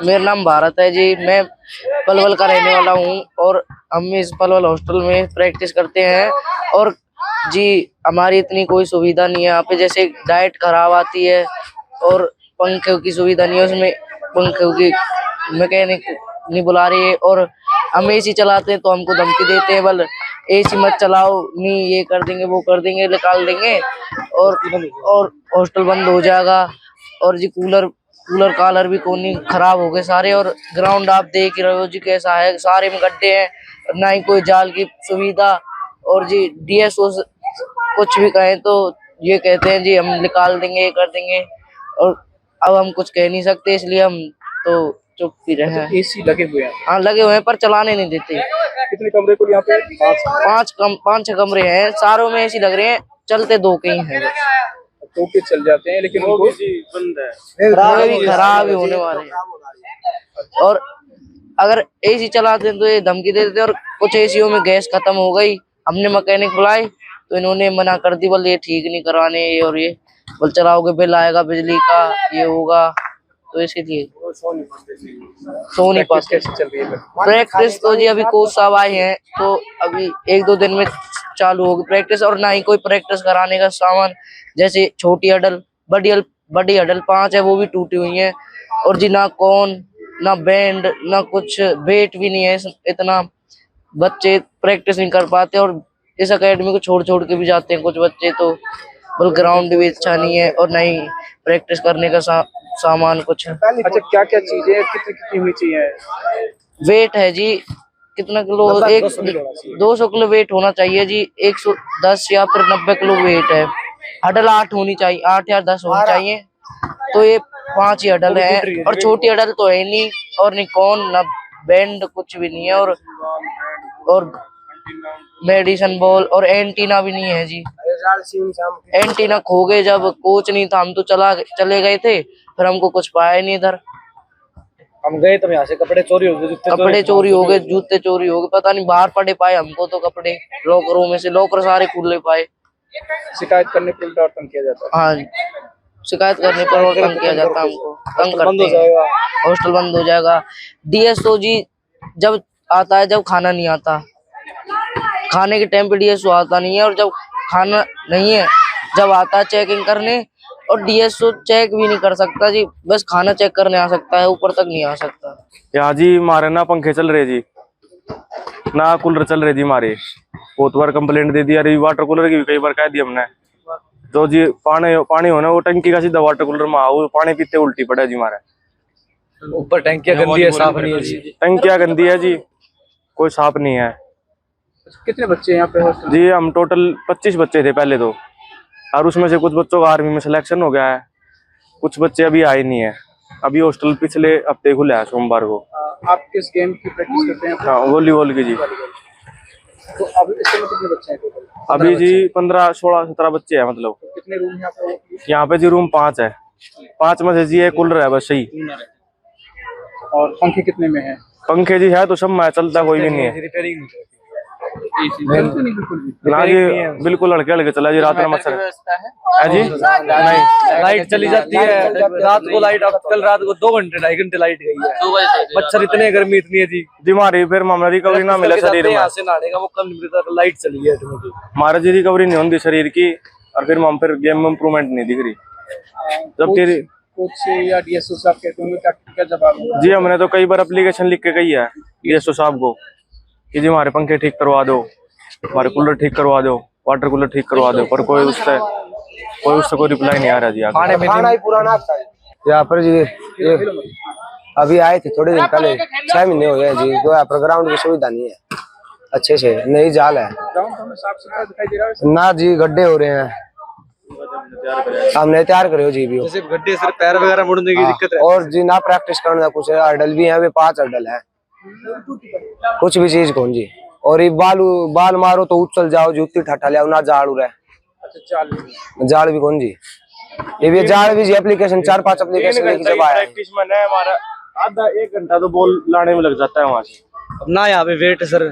मेरा नाम भारत है जी। मैं पलवल का रहने वाला हूँ और हम इस पलवल हॉस्टल में प्रैक्टिस करते हैं। और जी हमारी इतनी कोई सुविधा नहीं है यहाँ पे, जैसे डाइट खराब आती है और पंखे की सुविधा नहीं है उसमें, पंखे की मैकेनिक नहीं बुला रही है। और हम एसी चलाते हैं तो हमको धमकी देते हैं, बल एसी मत चलाओ, नहीं ये कर देंगे वो कर देंगे, निकाल देंगे और हॉस्टल बंद हो जाएगा। और जी कूलर कालर भी कोनी खराब हो गए सारे। और ग्राउंड आप देख ही रहे हो जी कैसा है, सारे में गड्ढे हैं, ना ही कोई जाल की सुविधा। और जी डीएसओ कुछ भी कहें तो ये कहते हैं जी हम निकाल देंगे, ये कर देंगे। और अब हम कुछ कह नहीं सकते, इसलिए हम तो चुप ही रहे हैं। एसी लगे हुए हैं? हाँ लगे हुए हैं पर चलाने नहीं देते। कितने कमरे को यहाँ पे? पाँच छह कमरे हैं, सारों में एसी लग रहे हैं, चलते दो के ही हैं, तो के चल जाते हैं, लेकिन उनको बंद है, खराब ही होने वाले हैं। और अगर एसी चलाते हैं तो ये धमकी दे देते। और कुछ एसीओ में गैस खत्म हो गई, हमने मैकेनिक बुलाए तो इन्होंने मना कर दी, बोल ये ठीक नहीं करवाने, और ये बोल चलाओगे बिल आएगा बिजली का, ये होगा, तो इसीलिए सो नहीं पाते। कैसे चल रही है प्रैक्टिस तो जी अभी कोच साहब आए हैं तो अभी 1-2 दिन में चालू होगी प्रैक्टिस। और ना ही कोई प्रैक्टिस कराने का सामान, जैसे छोटी हडल, बड़ी हडल 5 है वो भी टूटी हुई है। और जी ना कौन, ना बैंड, ना कुछ वेट भी नहीं है इतना, बच्चे प्रैक्टिस नहीं कर पाते। और इस एकेडमी को छोड़ के भी जाते हैं कुछ बच्चे, तो बल ग्राउंड भी अच्छा नहीं है और ना ही प्रैक्टिस करने का सामान कुछ। अच्छा, क्या क्या चीजें कितनी होनी चाहिए? वेट है जी कितना किलो, 200 किलो वेट होना चाहिए जी, 110 या फिर 90 किलो वेट है। हडल 8 होनी चाहिए, 8 या 10 होनी चाहिए, तो ये 5 ही हडल है। और छोटी हडल तो है नहीं, और नहीं कौन ना बैंड कुछ भी नहीं है। और मेडिसिन बॉल और एंटीना भी नहीं है जी। एंटीना खो गए, जब कोच नहीं था हम तो चले गए थे, फिर हमको कुछ पाया नहीं इधर। हम गए तो यहाँ से कपड़े चोरी हो गए, जूते चोरी हो गए, पता नहीं बाहर पड़े पाए हमको तो कपड़े, लॉकरों में से लॉकर सारे खुले पाए। शिकायत करने पर उल्टा तंग किया जाता है। हाँ शिकायत करने पर और तंग किया जाता है, हमको तंग करते हैं, हॉस्टल बंद हो जाएगा। डीएसओ जी जब आता है, जब खाना नहीं आता, खाने के टाइम पे डीएसओ आता नहीं है, और जब खाना नहीं है जब आता है चेकिंग करने, और डीएसओ चेक भी नहीं कर सकता जी, बस खाना चेक करने आ सकता है, ऊपर तक नहीं आ सकता। यहाँ जी हमारे ना पंखे चल रहे जी, ना कूलर चल रहे जी हमारे, बहुत बार कंप्लेंट दे दी। अरे वाटर कूलर की भी कई बार कह दी हमने, तो जी पानी होना वो टंकी का सीधा वाटर कूलर में आओ, पानी पीते उल्टी पड़ा जी हमारे ऊपर। टंकियां गंदी है, साफ नहीं है जी। टंकियां गंदी है जी, कोई साफ नहीं है। कितने बच्चे यहाँ पे हॉस्टल? जी हम टोटल 25 बच्चे थे पहले तो, और उसमें से कुछ बच्चों का आर्मी में सिलेक्शन हो गया है, कुछ बच्चे अभी आए नहीं है। अभी हॉस्टल पिछले हफ्ते खुला है सोमवार को। आप किस गेम की प्रैक्टिस करते हैं? हाँ वॉलीबॉल की जी। तो अब इस समय कितने बच्चे हैं टोटल? अभी जी 15, 16, 17 बच्चे हैं। मतलब कितने रूम यहाँ पे? यहाँ पे जी रूम 5 है, 5 में से जी एक कूलर है बस सही। और पंखे कितने में है? पंखे जी है तो सब में चलता कोई भी नहीं है ना जी, बिल्कुल हल्के हल्के चला जी। रात में मच्छर है जी, नहीं लाइट चली जाती है रात को, लाइट अब कल रात को 2 घंटे 2.5 घंटे लाइट गई है, मच्छर इतने गर्मी इतनी है जी। हमारी फिर मामला रिकवरी ना मिला शरीर में, यहाँ से नहाने का वो कम नहीं मिलता, लाइट चली है हमारा जी रिकवरी नहीं होती शरीर की, और फिर हम फिर गेम में इम्प्रूवमेंट नहीं दिख रही। जबकि कोच या डीएसओ साहब कहते होंगे क्या जवाब है? जी हमने तो कई बार एप्लीकेशन लिख के कही है डीएसओ साहब को कि जी हमारे पंखे ठीक करवा दो, हमारे कूलर ठीक करवा दो, वाटर कूलर ठीक करवा दो, पर कोई उससे कोई रिप्लाई नहीं आ रहा जी। खाना ही पुराना यहाँ पर जी अभी आए थे थोड़े दिन पहले, 6 महीने हो गए जी, तो यहाँ पर ग्राउंड की सुविधा नहीं है अच्छे से, नई जाल है ना जी, गड्ढे हो रहे हैं, हमने तैयार करे हो जी भी, जैसे गड्ढे सिर्फ पैर वगैरह मुड़ने की दिक्कत है। और जी ना प्रैक्टिस करने का कुछ है, हर्डल भी है, वे 5 हर्डल है, कुछ भी चीज कौन जी। और ये बाल मारो तो उछल जाओ, जूती ठठा ले ना, जाड़ उड़े। जाड़ भी कौन जी, ये भी जाड़ भी जी एप्लीकेशन 4-5 एप्लीकेशन जब आया प्रैक्टिस में है हमारा आधा 1 घंटा तो बॉल लाने में लग जाता है वहां से। अब ना यहाँ पे वेट सर,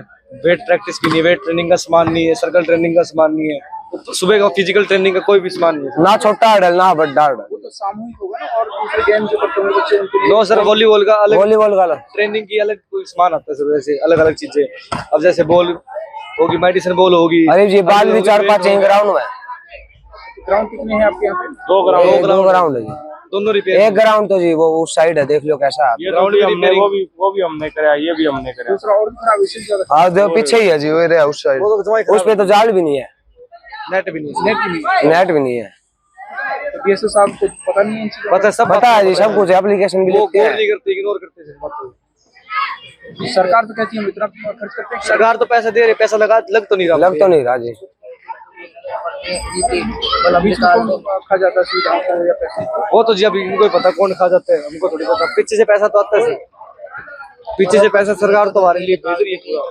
वेट प्रैक्टिस की नहीं, वेट ट्रेनिंग का सामान नहीं है, सर्कल ट्रेनिंग का सामान नहीं है, सुबह का फिजिकल ट्रेनिंग का कोई भी सामान नहीं है। ना छोटा हर्डल ना बड़ा हर्डल। वो तो सामूहिक होगा ना, और दूसरे गेम जो करते होंगे बच्चे उनके लिए नो सर, वॉलीबॉल का अलग, वॉलीबॉल का अलग। ट्रेनिंग की अलग कोई सामान आता है सर, वैसे अलग अलग चीजें। अब जैसे बॉल होगी, मेडिसिन बॉल होगी। अरे जी बाल भी 4-5 हैं ग्राउंड में। ग्राउंड कितने हैं आपके यहाँ पे? 2 ग्राउंड। दो ग्राउंड है जी। दोनों रिपेयर। एक ग्राउंड तो जी वो उस साइड है, देख लो कैसा है। ये ग्राउंड भी हमने वो भी हमने कराया, ये भी हमने कराया। दूसरा और भी खराब विशेष ज्यादा हाँ देखो पीछे ही है जी, वो है उस साइड। उस पे तो जाल भी नहीं है, नेट भी नहीं, नेट भी नहीं। नेट भी नहीं है। बीएसओ साहब को पता नहीं है इन चीजों का? पता है, सब पता है जी, सब कुछ एप्लीकेशन भी वो लिखते गौर हैं। नहीं करते, इग्नोर करते हैं बात को। सरकार तो कहती है हम इतना खर्च करते हैं। सरकार तो पैसा दे रही, पैसा लग तो नहीं रहा। लग तो नहीं रहा जी। बीच में कौन खा जाता है सुविधाओं को या पैसे को? वो तो जी अभी इनको ही पता कौन खा जाता है, हमको थोड़ी पता। पीछे से पैसा तो आता है सर, पीछे से पैसा सरकार तो हमारे लिए भेज रही है पूरा।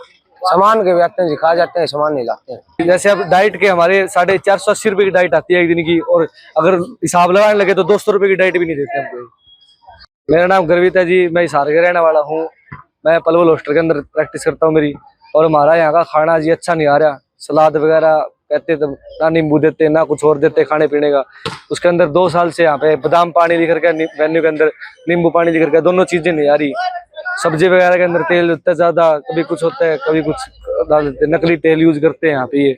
सामान के भी आते हैं जी, खा जाते हैं, सामान नहीं लाते हैं। जैसे अब डाइट के हमारे 480 रुपए की डाइट आती है एक दिन की, और अगर हिसाब लगाने लगे तो 200 रुपए की डाइट भी नहीं देते हमको। मेरा नाम गर्वित है जी, मैं हिसार का रहने वाला हूँ। मैं पलवल हॉस्टल के अंदर प्रैक्टिस करता हूँ मेरी। और हमारा यहाँ का खाना जी अच्छा नहीं आ रहा। सलाद वगैरह कहते तो ना नींबू देते ना कुछ और देते खाने पीने का। उसके अंदर 2 साल से यहाँ पे बादाम पानी लिख रखा है, मेन्यू के अंदर नींबू पानी लिख रखा है, दोनों चीजें नहीं आ रही। सब्जी वगैरह के अंदर तेल होता है ज्यादा, कभी कुछ होता है कभी कुछ डाल देते हैं, नकली तेल यूज करते हैं यहाँ पे। ये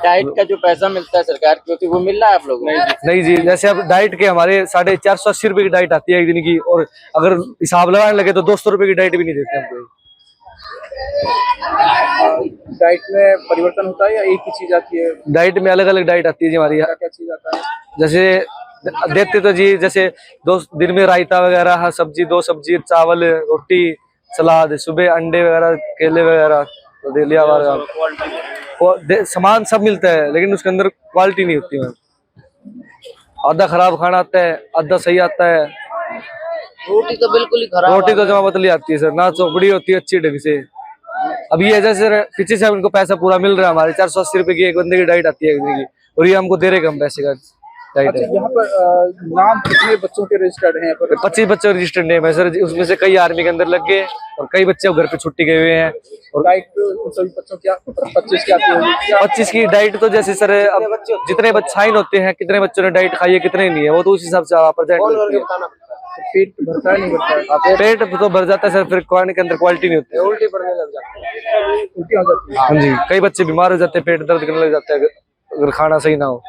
डाइट का जो पैसा मिलता है सरकार क्योंकि वो मिल रहा है आप लोगों को? नहीं जी, जैसे अब डाइट के हमारे 480 रुपए की डाइट आती है एक दिन की, और अगर हिसाब लगाने लगे तो 200 रुपए की डाइट भी नहीं देते हमको। डाइट में परिवर्तन होता है या एक ही चीज आती है? डाइट में अलग अलग डाइट आती है जी हमारी। क्या क्या चीज आता है? जैसे देते तो जी, जैसे 2 दिन में रायता वगैरह, सब्जी 2 सब्जी, चावल, रोटी, सलाद, सुबह अंडे वगैरह, केले वगैरह, दलिया वगैरह, सामान सब मिलता है, लेकिन उसके अंदर क्वालिटी नहीं होती है। आधा खराब खाना आता है, आधा सही आता है। रोटी तो बिल्कुल ही खराब। रोटी तो जमा बदली आती है सर, ना चौपड़ी होती है अच्छी ढंग से। अब ये जैसे पीछे से इनको पैसा पूरा मिल रहा है, हमारे 480 रुपए की एक बंदे की डाइट आती है एक दिन की, और ये हमको दे रहे कम पैसे का डाइट अच्छा, है। यहाँ पर नाम कितने बच्चों के रजिस्टर्ड हैं यहाँ पर? 25 बच्चे रजिस्टर्ड नेम है सर, उसमें से कई आर्मी के अंदर लग गए और कई बच्चे घर पे छुट्टी गए हुए हैं। और डाइट सभी बच्चों क्या 25 की आती होगी? 25 की डाइट तो जैसे सर अब जितने बच्चे साइन होते हैं, कितने बच्चों ने डाइट खाई है कितने नहीं है, वो तो उस हिसाब से आप प्रेजेंट करते हैं। पेट भरता है नहीं भरता है? पेट तो भर जाता है सर, फिर खाने के अंदर क्वालिटी नहीं होती है, उल्टी पड़ने लग जाती है। उल्टी हो जाती है? हाँ जी, कई बच्चे बीमार हो जाते हैं, पेट दर्द करने लग जाता है अगर खाना सही ना हो।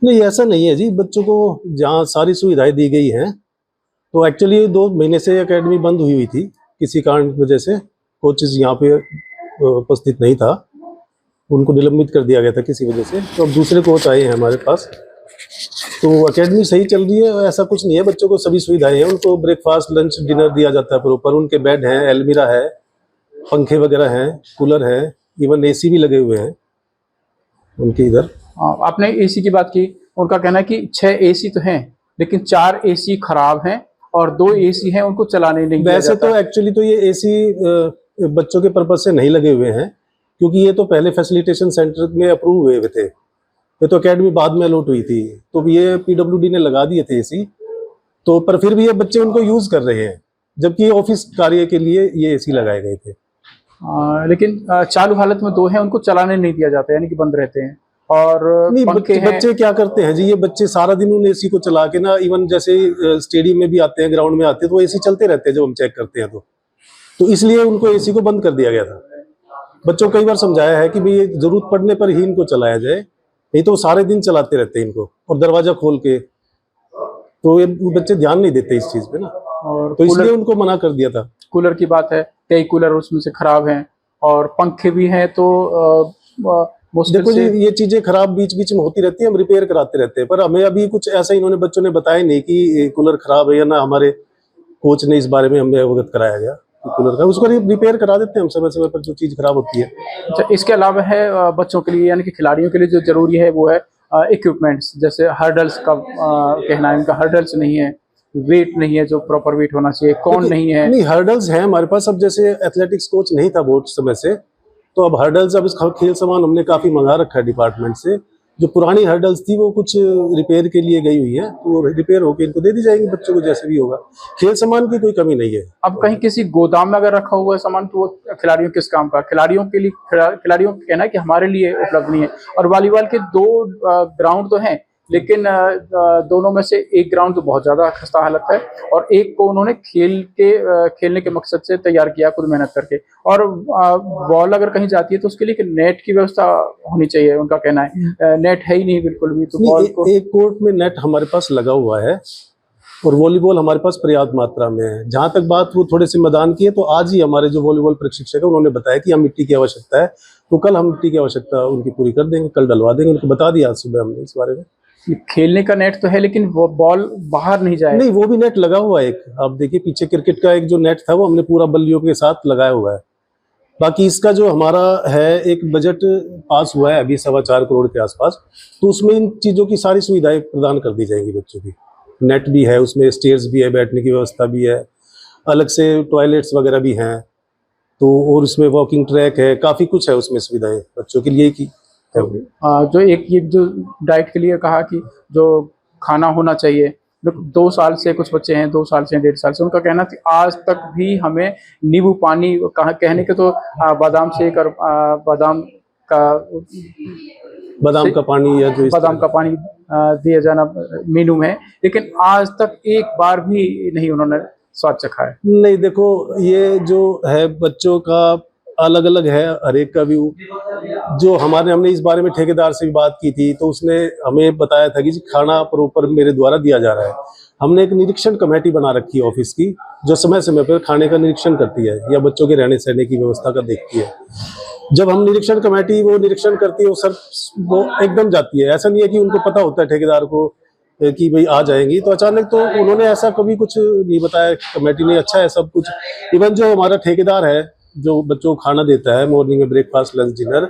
नहीं ऐसा नहीं है जी, बच्चों को जहाँ सारी सुविधाएं दी गई हैं, तो एक्चुअली 2 महीने से एकेडमी बंद हुई थी किसी कारण की वजह से। कोचेस यहाँ पे उपस्थित नहीं था, उनको निलंबित कर दिया गया था किसी वजह से। तो अब दूसरे कोच आए हैं हमारे पास, तो एकेडमी सही चल रही है। ऐसा कुछ नहीं है, बच्चों को सभी सुविधाएं हैं, उनको ब्रेकफास्ट लंच डिनर दिया जाता है प्रॉपर, उनके बेड हैं, अलमीरा है, पंखे वगैरह हैं, कूलर है, इवन एसी भी लगे हुए हैं उनके इधर। आपने एसी की बात की, उनका कहना है कि 6 एसी तो हैं लेकिन 4 एसी खराब हैं और 2 एसी हैं उनको चलाने नहीं दिया वैसे जाता। तो एक्चुअली तो ये एसी बच्चों के पर्पज से नहीं लगे हुए हैं, क्योंकि ये तो पहले फैसिलिटेशन सेंटर में अप्रूव हुए हुए थे, ये तो एकेडमी बाद में अलॉट हुई थी, तो ये पीडब्ल्यूडी ने लगा दिए थे एसी। तो पर फिर भी ये बच्चे उनको यूज कर रहे हैं, जबकि ऑफिस कार्य के लिए ये एसी लगाए गए थे। लेकिन चालू हालत में 2 हैं उनको चलाने नहीं दिया जाता, यानी कि बंद रहते हैं। और नहीं, पंखे बच्चे क्या करते हैं जी, ये बच्चे सारा दिन उन एसी को चला के ना, इवन जैसे स्टेडियम में भी आते हैं, ग्राउंड में आते हैं, तो एसी चलते रहते हैं जब हम चेक करते हैं तो इसलिए उनको एसी को बंद कर दिया गया था। बच्चों को कई बार समझाया है कि भाई जरूरत पड़ने पर ही इनको चलाया जाए, नहीं तो सारे दिन चलाते रहते हैं इनको और दरवाजा खोल के, तो ये बच्चे ध्यान नहीं देते इस चीज पे ना, और तो इसलिए उनको मना कर दिया था। कूलर की बात है, कई कूलर उसमें से खराब हैं और पंखे भी हैं, तो देखो जी, ये चीजें खराब बीच बीच में होती रहती है, हम रिपेयर कराते रहते हैं, पर हमें अभी कुछ ऐसा इन्होंने बच्चों ने बताया नहीं कि कूलर खराब है या ना, हमारे कोच ने इस बारे में हमें अवगत कराया गया कि कूलर का, उसको रिपेयर करा देते हैं हम समय समय पर जो चीज खराब होती है। अच्छा, इसके अलावा है बच्चों के लिए यानी कि खिलाड़ियों के लिए जो जरूरी है वो है इक्विपमेंट्स, जैसे हर्डल्स का कहना है, इनका हर्डल्स नहीं है, वेट नहीं है जो प्रॉपर वेट होना चाहिए, कौन नहीं है। नहीं, हर्डल्स हैं हमारे पास। अब जैसे एथलेटिक्स कोच नहीं था बहुत समय से, तो अब हर्डल्स, अब इस खेल सामान हमने काफी मंगा रखा है डिपार्टमेंट से, जो पुरानी हर्डल्स थी वो कुछ रिपेयर के लिए गई हुई है, तो वो रिपेयर होकर इनको दे दी जाएंगी बच्चों को, जैसे भी होगा। खेल सामान की कोई कमी नहीं है। अब कहीं किसी गोदाम में अगर रखा हुआ है सामान तो वो खिलाड़ियों किस काम का? खिलाड़ियों के लिए, खिलाड़ियों का कहना है कि हमारे लिए उपलब्ध नहीं है। और वॉलीबॉल के 2 ग्राउंड तो हैं, लेकिन दोनों में से एक ग्राउंड तो बहुत ज्यादा खस्ता हालत है और एक को उन्होंने खेलने के मकसद से तैयार किया खुद मेहनत करके। और बॉल अगर कहीं जाती है तो उसके लिए नेट की व्यवस्था होनी चाहिए, उनका कहना है। नेट है ही नहीं बिल्कुल भी, तो बॉल को एक कोर्ट में नेट हमारे पास लगा हुआ है और वॉलीबॉल हमारे पास पर्याप्त मात्रा में है। जहां तक बात वो थोड़े से मैदान की है, तो आज ही हमारे जो वॉलीबॉल प्रशिक्षक है उन्होंने बताया कि हम मिट्टी की आवश्यकता है, तो कल हम मिट्टी की आवश्यकता उनकी पूरी कर देंगे, कल डलवा देंगे। उनको बता दिया आज सुबह हमने इस बारे में। खेलने का नेट तो है लेकिन वो बॉल बाहर नहीं जाए। नहीं, वो भी नेट लगा हुआ है एक। आप देखिए पीछे क्रिकेट का एक जो नेट था वो हमने पूरा बल्लियों के साथ लगाया हुआ है। बाकी इसका जो हमारा है एक बजट पास हुआ है अभी 4.25 करोड़ के आसपास, तो उसमें इन चीज़ों की सारी सुविधाएं प्रदान कर दी जाएंगी बच्चों की। नेट भी है उसमें, स्टेयर्स भी है, बैठने की व्यवस्था भी है, अलग से टॉयलेट्स वगैरह भी हैं, तो और उसमें वॉकिंग ट्रैक है, काफ़ी कुछ है उसमें सुविधाएं बच्चों के लिए की। जो एक ये जो डाइट के लिए कहा कि जो खाना होना चाहिए, 2 साल से कुछ बच्चे हैं, 2 साल से 1.5 साल से, उनका कहना था आज तक भी हमें नींबू पानी कहने के तो बादाम शेक और बादाम का पानी या जो बादाम का पानी दिया जाना मेनू में, लेकिन आज तक एक बार भी नहीं उन्होंने स्वाद चखा है। नहीं, देखो ये जो है बच्चों का अलग अलग है, हर एक का व्यू। जो हमने इस बारे में ठेकेदार से भी बात की थी, तो उसने हमें बताया था कि जी खाना प्रॉपर मेरे द्वारा दिया जा रहा है। हमने एक निरीक्षण कमेटी बना रखी है ऑफिस की, जो समय समय पर खाने का निरीक्षण करती है या बच्चों के रहने सहने की व्यवस्था का देखती है। जब हम निरीक्षण कमेटी वो निरीक्षण करती है, वो एकदम जाती है। ऐसा नहीं है कि उनको पता होता है ठेकेदार को कि भाई आ जाएंगी, तो अचानक तो उन्होंने ऐसा कभी कुछ नहीं बताया कमेटी ने। अच्छा है सब कुछ। इवन जो हमारा ठेकेदार है जो बच्चों को खाना देता है मॉर्निंग में, ब्रेकफास्ट लंच डिनर,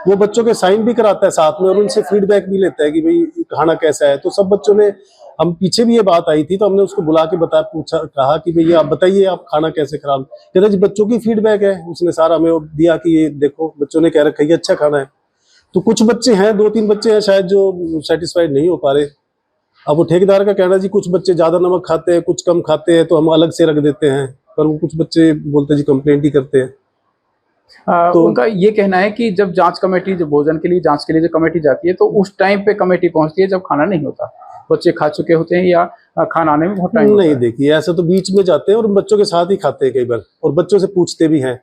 वो बच्चों के साइन भी कराता है साथ में और उनसे फीडबैक भी लेता है कि भाई खाना कैसा है। तो सब बच्चों ने, हम पीछे भी ये बात आई थी तो हमने उसको बुला के कहा कि भाई आप बताइए आप खाना कैसे खराब, कहते जी बच्चों की फीडबैक है। उसने सारा हमें दिया कि ये देखो बच्चों ने कह रखा है अच्छा खाना है। तो कुछ बच्चे हैं, 2-3 बच्चे हैं शायद जो सेटिस्फाइड नहीं हो पा रहे। अब वो ठेकेदार का कहना जी कुछ बच्चे ज्यादा नमक खाते हैं, कुछ कम खाते हैं, तो हम अलग से रख देते हैं, पर वो कुछ बच्चे बोलते जी कंप्लेंट ही करते हैं। तो उनका ये कहना है कि जब जांच कमेटी, जो भोजन के लिए जांच के लिए जो कमेटी जाती है, तो उस टाइम पे कमेटी पहुंचती है जब खाना नहीं होता, बच्चे खा चुके होते हैं या खाना आने में बहुत टाइम नहीं। देखिए ऐसा तो बीच में जाते हैं और बच्चों के साथ ही खाते हैं कई बार, और बच्चों से पूछते भी हैं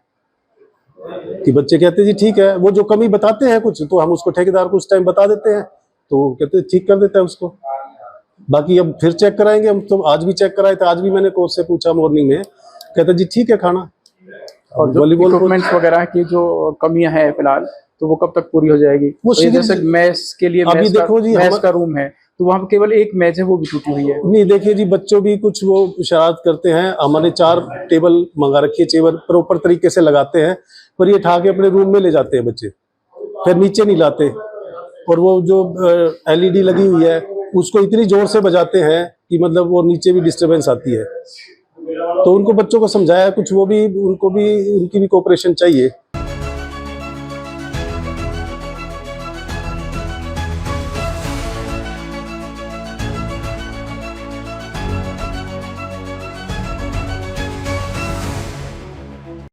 कि बच्चे कहते हैं जी ठीक है। वो जो कमी बताते हैं कुछ, तो हम उसको ठेकेदार को उस टाइम बता देते हैं, तो कहते हैं ठीक कर देता है उसको। बाकी अब फिर चेक कराएंगे हम, तो आज भी चेक कराए थे, आज भी मैंने कोच से पूछा मॉर्निंग में, कहते जी ठीक है खाना। और जो इक्विपमेंट्स वगैरह की जो कमियां हैं फिलहाल, तो वो कब तक पूरी हो जाएगी? वो तो जैसे मैच के लिए अभी देखो जी मैच का रूम है, तो वहाँ केवल एक मैच है, वो भी टूटी हुई है। नहीं देखिए जी, बच्चों भी कुछ वो शरारत करते हैं। हमने 4 टेबल मंगा रखी है, चेयर प्रॉपर तरीके से लगाते हैं, पर ये ठा के अपने रूम में ले जाते हैं बच्चे, फिर नीचे नहीं लाते। और वो जो LED लगी हुई है उसको इतनी जोर से बजाते हैं कि मतलब वो नीचे भी डिस्टरबेंस आती है। तो उनको बच्चों को समझाया कुछ, वो भी उनको भी उनकी भी कोऑपरेशन चाहिए।